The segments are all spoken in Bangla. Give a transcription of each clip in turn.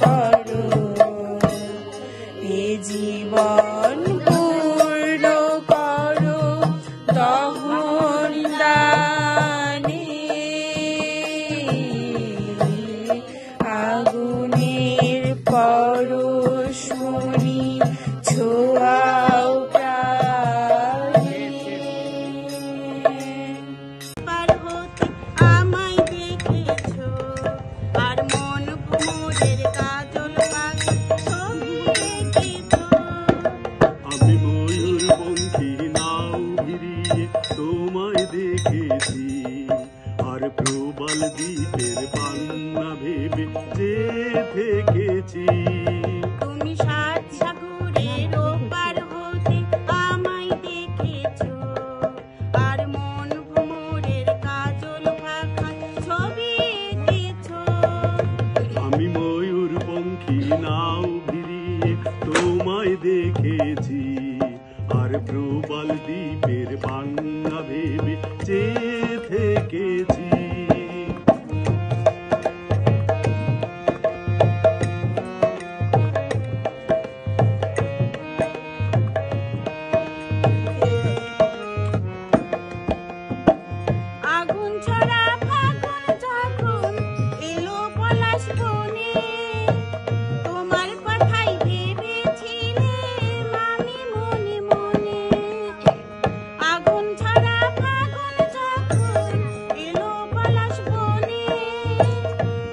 করো, এ জীবন পূর্ণ করো দহন দানে, আগুনের পরশমণি ছোঁয়াও প্রাণে। পার হতে আমায় দেখেছো, আর মন ভ্রমরের কাজল পাখি ছবি এঁকেছো। আমি ময়ূরপঙ্খী নাও ভিড়িয়ে তোমায় দেখেছি, আর প্রবল দ্বীপের পান্না ভেবে যে থেকেছি। তুমি সাত সাগরের ওপার হতে আমায় দেখেছো, আর মন ভ্রমরের কাজল পাখায় ছবি এঁকেছো। আমি ময়ূরপঙ্খী নাও ভিড়িয়ে তোমায় দেখেছি, আর প্রবল দ্বীপের পান্না ভেবে যে থেকেছি। আগুন ছড়া ফাগুন যখন এলো পলাশ বনে, তোমার কথাই ভেবেছিলাম আমি মনে মনে। আগুন ছড়া ফাগুন যখন এলো পলাশ বনে,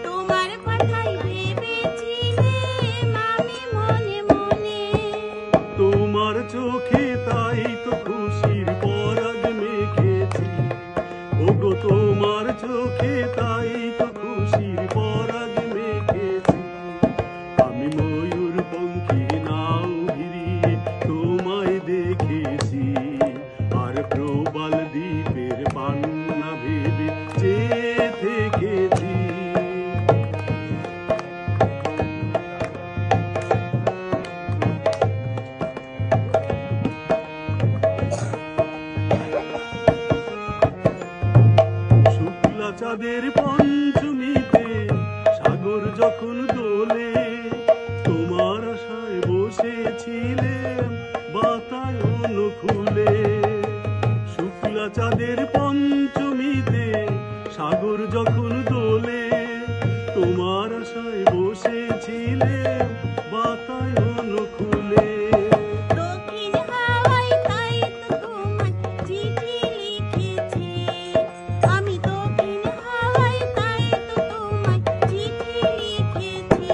তোমার কথাই ভেবেছিলাম আমি মনে মনে। তোমার চোখে তাই তো খুশির পরাগ মেখেছি, ওগো তোমার চোখে তাই তো খুশির পরাগ মেখেছি। আমি ময়ূরপঙ্খী নাও ভিড়িয়ে তোমায় দেখেছি, আর প্রবল দ্বীপের পান্না ভেবে যে থেকেছি। শুক্লা চাঁদের পঞ্চমীতে সাগর যখন দোলে, তোমার আশায় বসেছিলেম বাতায়ন খুলে। শুক্লা চাঁদের পঞ্চমীতে সাগর যখন দোলে, তোমার আশায় বসেছিলেম বাতায়ন খুলে। দক্ষিণ হাওয়ায় তাই তো তোমায় চিঠি লিখেছি, আমি দক্ষিণ হাওয়ায় তাই তো তোমায় চিঠি লিখেছি।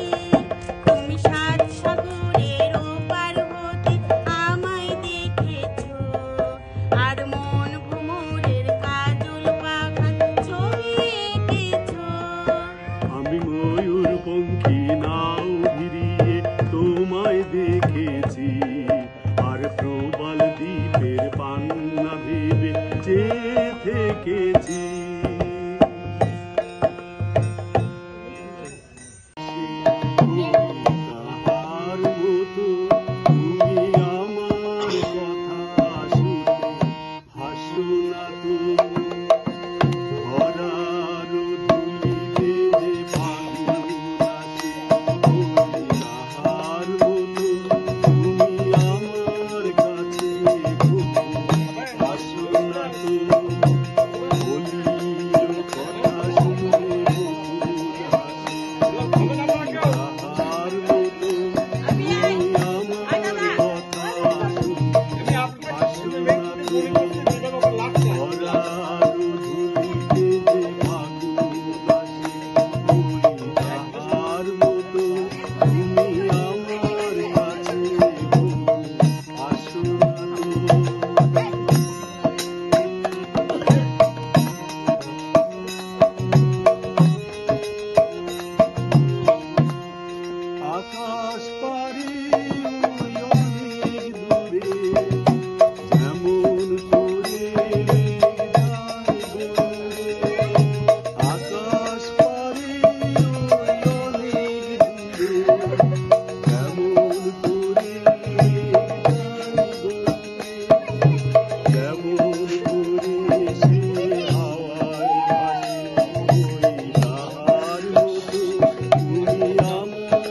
তুমি সাত সাগরের ওপার হতে আমায় দেখেছো, আর মন ভ্রমরের কাজল পাখায় ছবি এঁকেছো। আমি ময়ূরপঙ্খী নাও ভিড়িয়ে তোমায় দেখেছি, আর প্রবল দ্বীপের পান্না ভেবে যে থেকেছি। তাহার মতো তুমি আমার কথা শুনে হাসো না তুমি, ধরার ধুলিতে যে ফাগুন আসে, তাহার মতো তুমি আমার কাছে আসো না তুমি। বলির কথা শুনে বকুল হাসে, তাহার মতো তুমি আমার কথা শুনে হাসো না তুমি। ধরার ধুলিতে যে ফাগুন আসে, তাহার মতো তুমি আমার কাছে আসো না তুমি। আকাশ পারি অনেক দূরে, যেমন করে যায় বলে। আকাশ পারি অনেক দূরে, যেমন করে যায় বলে। যেমন করে সে হাওয়ায় ভাসে, তাহার মতো তুমি আমার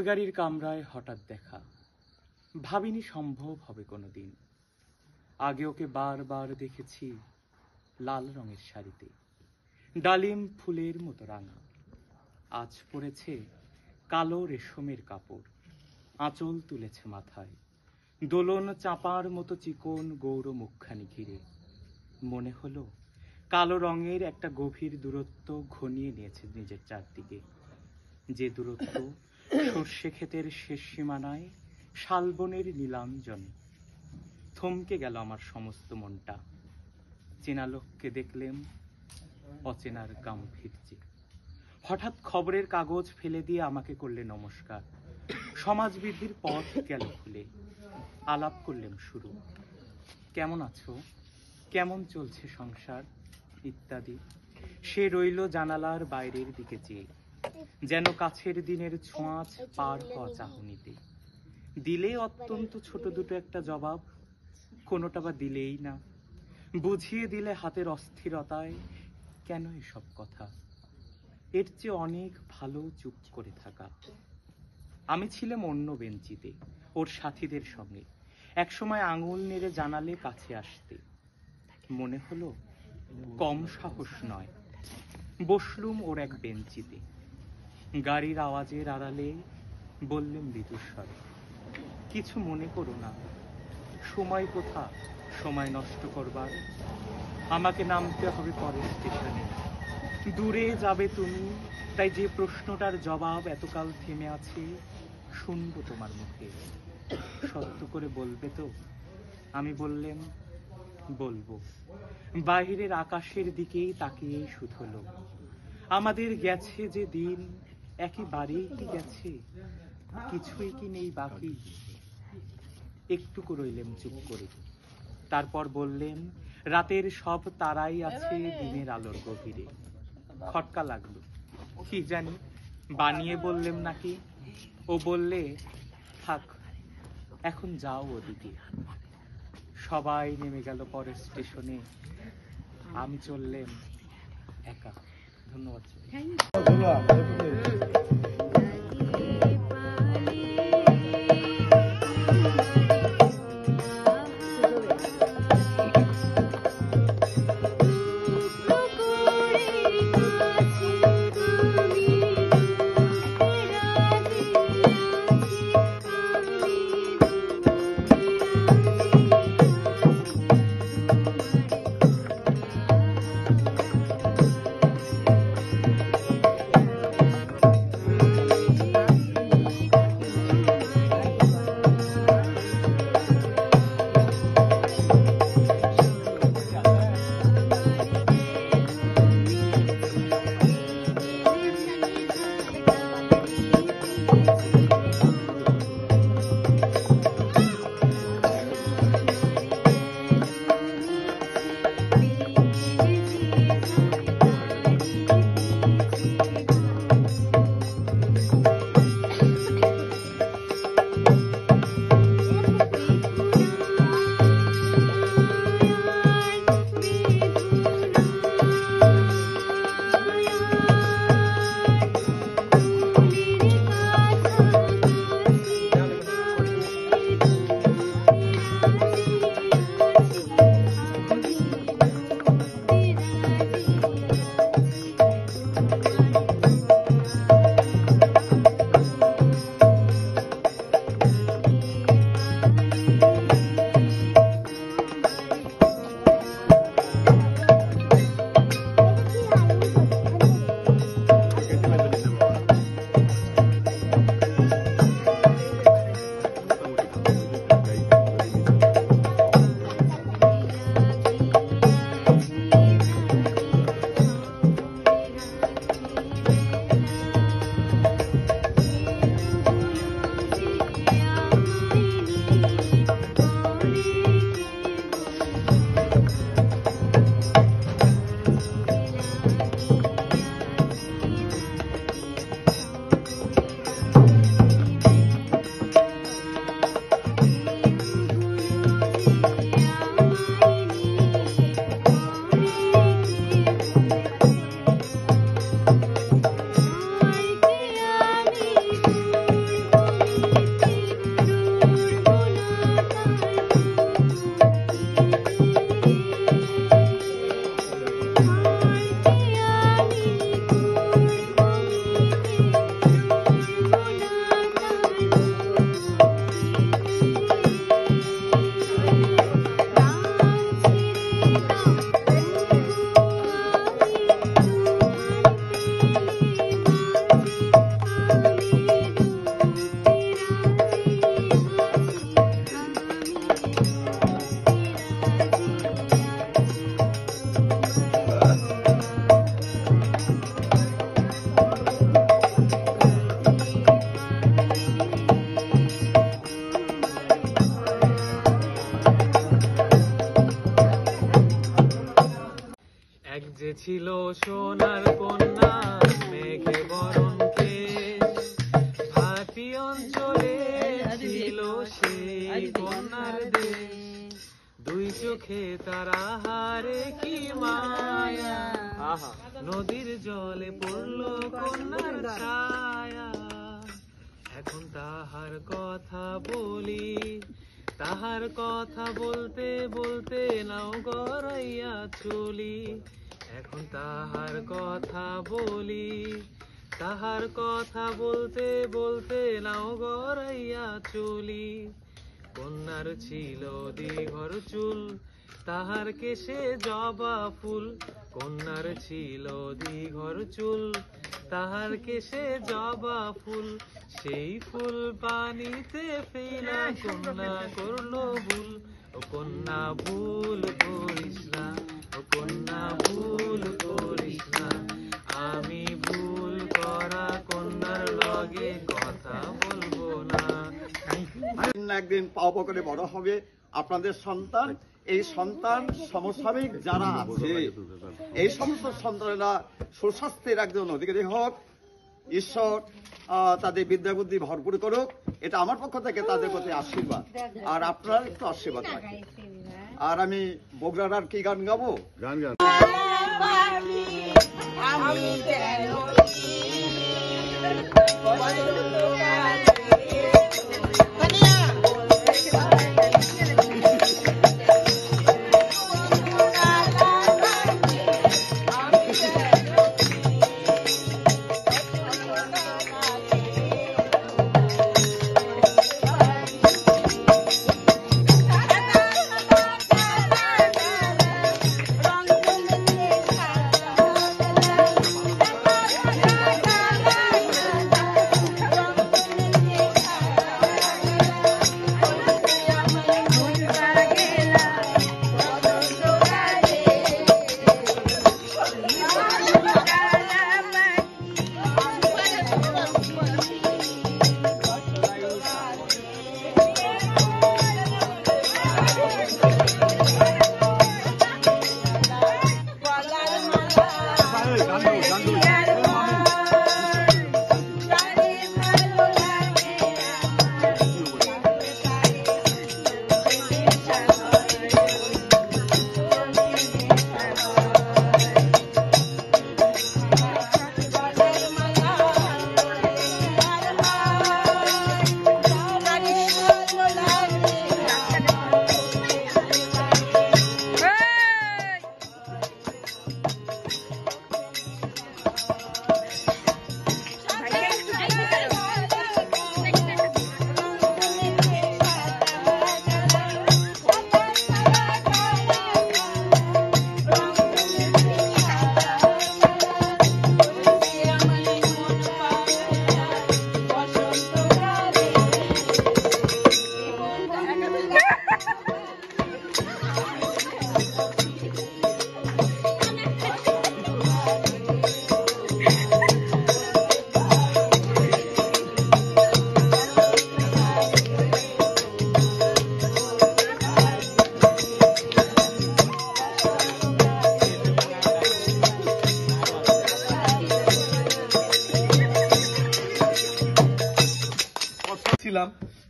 রেলগাড়ির কামরায় হঠাৎ দেখা, ভাবিনি সম্ভব হবে কোনোদিন। আগে ওকে বারবার দেখেছি লাল রঙের শাড়িতে, ডালিম ফুলের মতো রাঙা। আজ পরেছে কালো রেশমের কাপড়, আঁচল তুলেছে মাথায়, দোলন চাপার মতো চিকন গৌর মুখখানি ঘিরে। মনে হলো কালো রঙের একটা গভীর দূরত্ব ঘনিয়ে নিয়েছে নিজের চারদিকে, যে দূরত্ব সর্ষে ক্ষেতের শেষ সীমানায় শালবনের নীলাঞ্জনে। থমকে গেল আমার সমস্ত মনটা। চেনা লোককে দেখলেম অচেনার গাম্ভীর্যে। হঠাৎ খবরের কাগজ ফেলে দিয়ে আমাকে করলে নমস্কার। সমাজবিধির পথ গেল খুলে। আলাপ করলেম শুরু। কেমন আছো, কেমন চলছে সংসার ইত্যাদি। সে রইল জানালার বাইরের দিকে চেয়ে, যেন কাছের দিনের ছোঁয়াচ পার হওয়া চাহনিতে। দিলে অত্যন্ত ছোট দুটো একটা জবাব, কোনোটা বা দিলেই না। বুঝিয়ে দিলে হাতের অস্থিরতায় কেন এসব কথা। এর চেয়ে অনেক ভালো চুপ করে থাকা। আমি ছিলাম অন্য বেঞ্চিতে ওর সাথীদের সঙ্গে। একসময় আঙুল নেড়ে জানালে কাছে আসতে। মনে হলো কম সাহস নয়। বসলুম ওর এক বেঞ্চিতে। গাড়ির আওয়াজের আড়ালে বললেন মৃদুস্বরে, কিছু মনে করো না। সময় কোথা সময় নষ্ট করবার। আমাকে নামতে হবে পরের স্টেশনে। দূরে যাবে তুমি, তাই যে প্রশ্নটার জবাব এতকাল থেমে আছে শুনবো তোমার মুখে। সত্য করে বলবে তো? আমি বললেম বলবো। বাহিরের আকাশের দিকেই তাকিয়ে শুধলো। আমাদের গেছে যে দিন একেবারেই কি গেছে, কিছুই কি নেই বাকি। একটুকু রইলেম চুপ করে। তারপর বললেন, রাতের সব তারাই আছে দিনের আলোর গভীরে। খটকা লাগলো, কি জানি বানিয়ে বললেম নাকি। ও বললে, থাক এখন যাও ওদিকে। সবাই নেমে গেল পরের স্টেশনে। আমি চললেম একা। ধন্যবাদ। এসেছিল সোনার কন্যা মেঘে বরণ কেশ, ভাটি অঞ্চলে ছিল সেই কন্যার দেশ। দুই চোখে তারা হারে কি মায়া, নদীর জলে পড়লো কন্যার ছায়া। এখন তাহার কথা বলি, তাহার কথা বলতে বলতে নাও গড়াইয়া চলি। এখন তাহার কথা বলি, তাহার কথা বলতে বলতে নাও গড়াইয়া চলি। কন্যার ছিল দীঘর চুল, তাহার কেশে জবা ফুল। কন্যার ছিল দীঘর চুল, তাহার কেশে জবা ফুল। সেই ফুল পানিতে ফেলা কন্যা করলো ভুল। ও কন্যা ভুল করিস না, ও কন্যা ভুল করিস না। আমি ভুল করা কন্যার লগে কথা বলবো না। একদিন পাও পাও করে বড় হবে আপনাদের সন্তান। এই সন্তান সমসাময়িক যারা আছে, এই সমস্ত সন্তানেরা সুস্বাস্থ্যের একজন অধিকারী হোক। ঈশ্বর তাদের বিদ্যা বুদ্ধি ভরপুর করুক, এটা আমার পক্ষ থেকে তাদের প্রতি আশীর্বাদ। আর আপনারা একটু আশীর্বাদ রাখেন। আর আমি বগুড়ার আর কি গান গাবো? আমি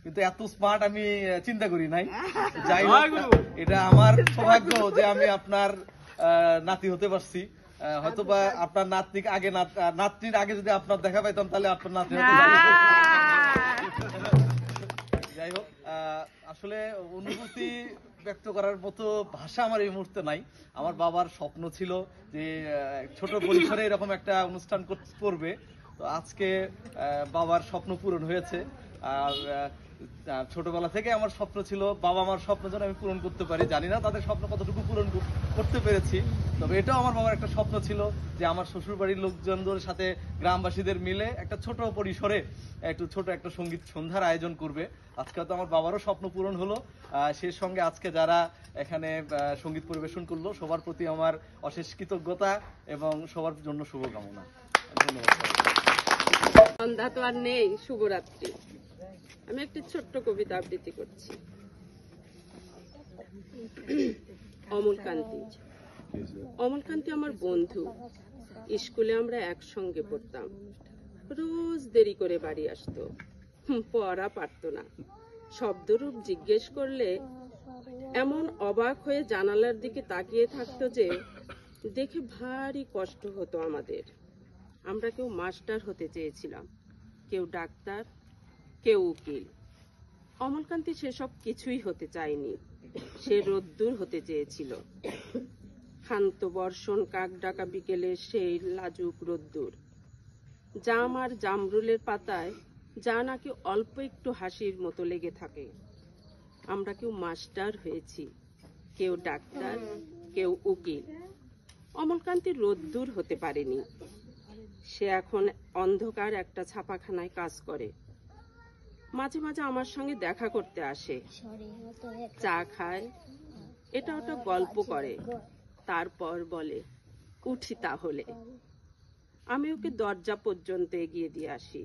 কিন্তু এত স্মার্ট আমি চিন্তা করি নাই। যাই হোক, এটা আমার সৌভাগ্য যে আমি আপনার নাতি হতে পারছি। হয়তো বা আপনার নাতনির আগে যদি আপনার দেখা পাইতাম তাহলে আপনার নাতনি হতে পারতো। যাই হোক, আসলে অনুভূতি ব্যক্ত করার মতো ভাষা আমার এই মুহূর্তে নাই। আমার বাবার স্বপ্ন ছিল যে ছোট পরিসরে এরকম একটা অনুষ্ঠান করবে। তো আজকে বাবার স্বপ্ন পূরণ হয়েছে। আর ছোটবেলা থেকে আমার স্বপ্ন ছিল বাবা আমার স্বপ্ন যেন আমি পূরণ করতে পারি। জানি না তাদের স্বপ্ন কতটুকু পূরণ করতে পেরেছি, তবে এটাও আমার বাবার একটা স্বপ্ন ছিল যে আমার শ্বশুর বাড়ির লোকজনদের সাথে গ্রামবাসীদের মিলে একটা ছোট পরিসরে ছোট একটা সঙ্গীত সন্ধ্যার আয়োজন করবে। আজকে তো আমার বাবারও স্বপ্ন পূরণ হলো। সেই সঙ্গে আজকে যারা এখানে সঙ্গীত পরিবেশন করলো সবার প্রতি আমার অশেষ কৃতজ্ঞতা এবং সবার জন্য শুভকামনা। ধন্যবাদ। সন্ধ্যা তো আর নেই, শুভরাত্রি। আমি একটি ছোট্ট কবিতা আবৃত্তি করছি। অমলকান্তি। অমলকান্তি আমার বন্ধু। স্কুলে আমরা একসঙ্গে পড়তাম। রোজ দেরি করে বাড়ি আসতো, পড়া পারতো না। শব্দরূপ জিজ্ঞেস করলে এমন অবাক হয়ে জানালার দিকে তাকিয়ে থাকতো যে দেখে ভারী কষ্ট হতো আমাদের। আমরা কেউ মাস্টার হতে চেয়েছিলাম, কেউ ডাক্তার, কেউ উকিল। অমলকান্তি সেসব কিছুই হতে চায়নি। সে রোদ্দুর হতে চেয়েছিল। ক্ষান্ত বর্ষণ কাক ডাকা বিকেলে সেই লাজুক রোদ্দুর, জাম আর জামরুলের পাতায় যা নাকি অল্প একটু হাসির মতো লেগে থাকে। আমরা কেউ মাস্টার হয়েছি, কেউ ডাক্তার, কেউ উকিল। অমলকান্তি রোদ্দুর হতে পারেনি। সে এখন অন্ধকার একটা ছাপাখানায় কাজ করে। মাঝে মাঝে আমার সঙ্গে দেখা করতে আসে, চা খায়, এটা ওটা গল্প করে, তারপর বলে উঠি তাহলে। আমি ওকে দরজা পর্যন্ত এগিয়ে দিয়ে আসি।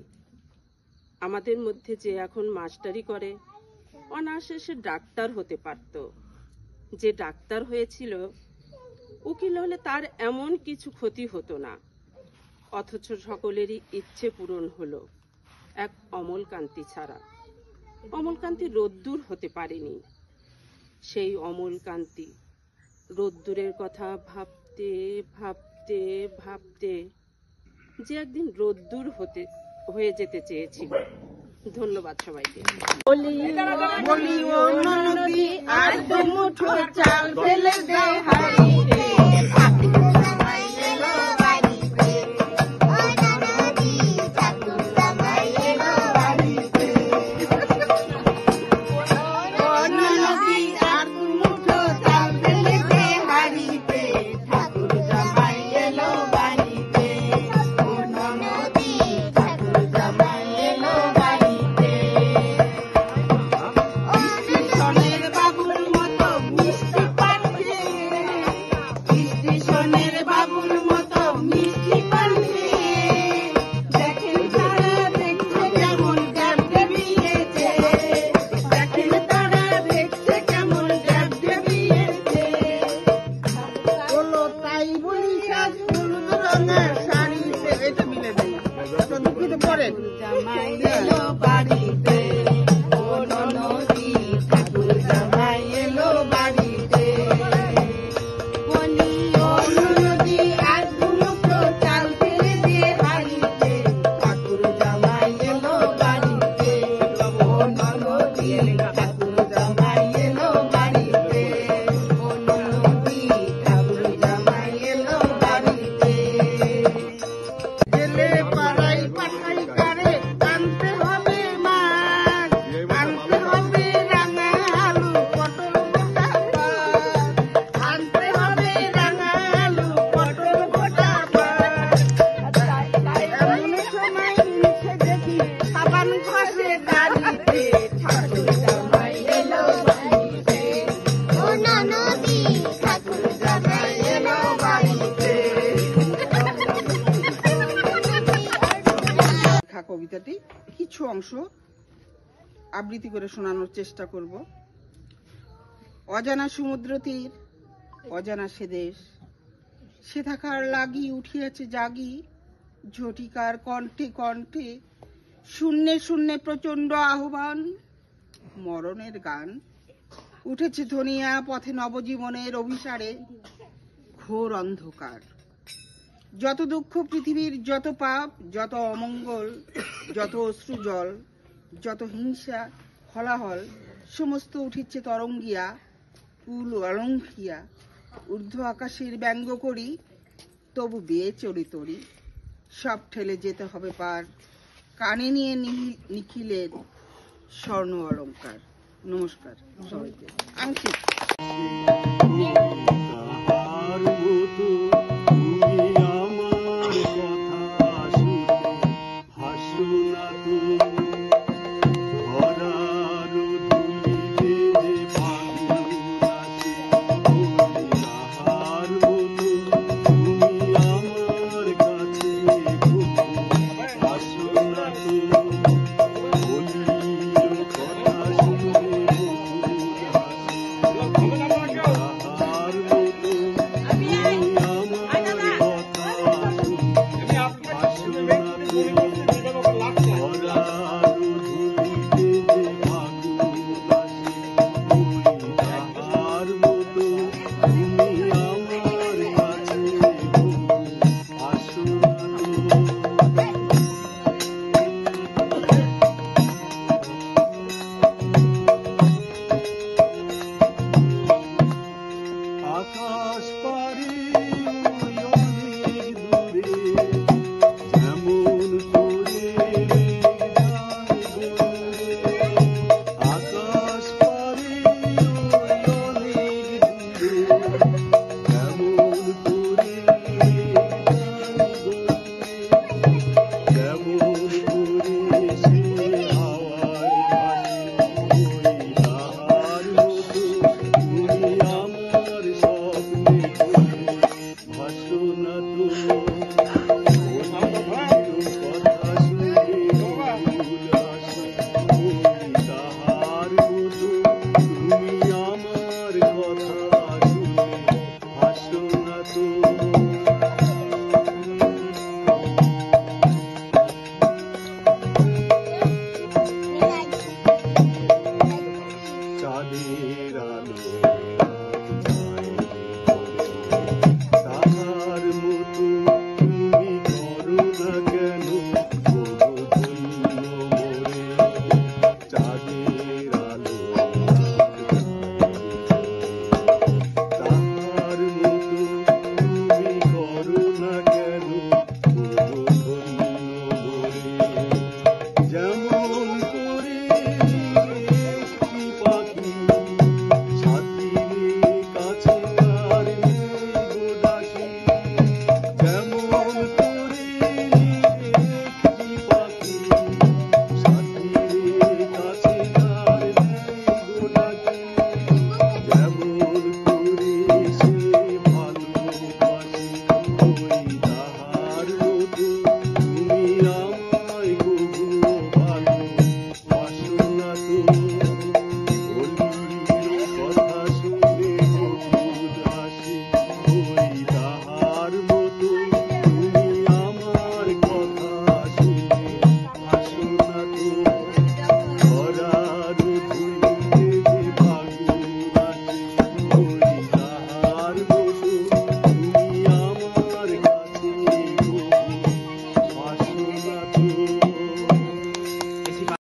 আমাদের মধ্যে যে এখন মাস্টারি করে, অনায়াসে সে ডাক্তার হতে পারত। যে ডাক্তার হয়েছিল, উকিল হলে তার এমন কিছু ক্ষতি হতো না। অথচ সকলেরই ইচ্ছে পূরণ হলো, এক অমলকান্তি ছাড়া। অমলকান্তি রোদ্দুর হতে পারেনি। সেই অমলকান্তি রোদ্দুরের কথা ভাবতে ভাবতে ভাবতে যে একদিন রোদ্দুর হয়ে যেতে চেয়েছিল। ধন্যবাদ সবাইকে। বলি ও নদী আর দু মুঠো চাল ফেলে দে হাড়িতে। কবিতাটি কিছু অংশ আবৃত্তি করে শোনানোর চেষ্টা করব। অজানা সমুদ্র তীর, অজানা সে দেশ, সে থাকার লাগি উঠিয়াছে জাগি, ঝটিকার কণ্ঠে কণ্ঠে, শূন্যে শূন্যে প্রচন্ড আহ্বান, মরণের গান উঠেছে ধনিয়া পথে নবজীবনের অভিসারে। ঘোর অন্ধকার, যত দুঃখ পৃথিবীর, যত পাপ, যত অমঙ্গল, যত অশ্রু জল, যত হিংসা হলাহল, সমস্ত উঠিচ্ছে তরঙ্গিয়া, কুল অলঙ্ঘিয়া। ঊর্ধ্ব আকাশের ব্যঙ্গ করি, তবু বেয়ে চড়ি তরি, সব ঠেলে যেতে হবে পার, কানে নিয়ে নিখিলের স্বর্ণ অলঙ্কার। নমস্কার সবাইকে। আংশিক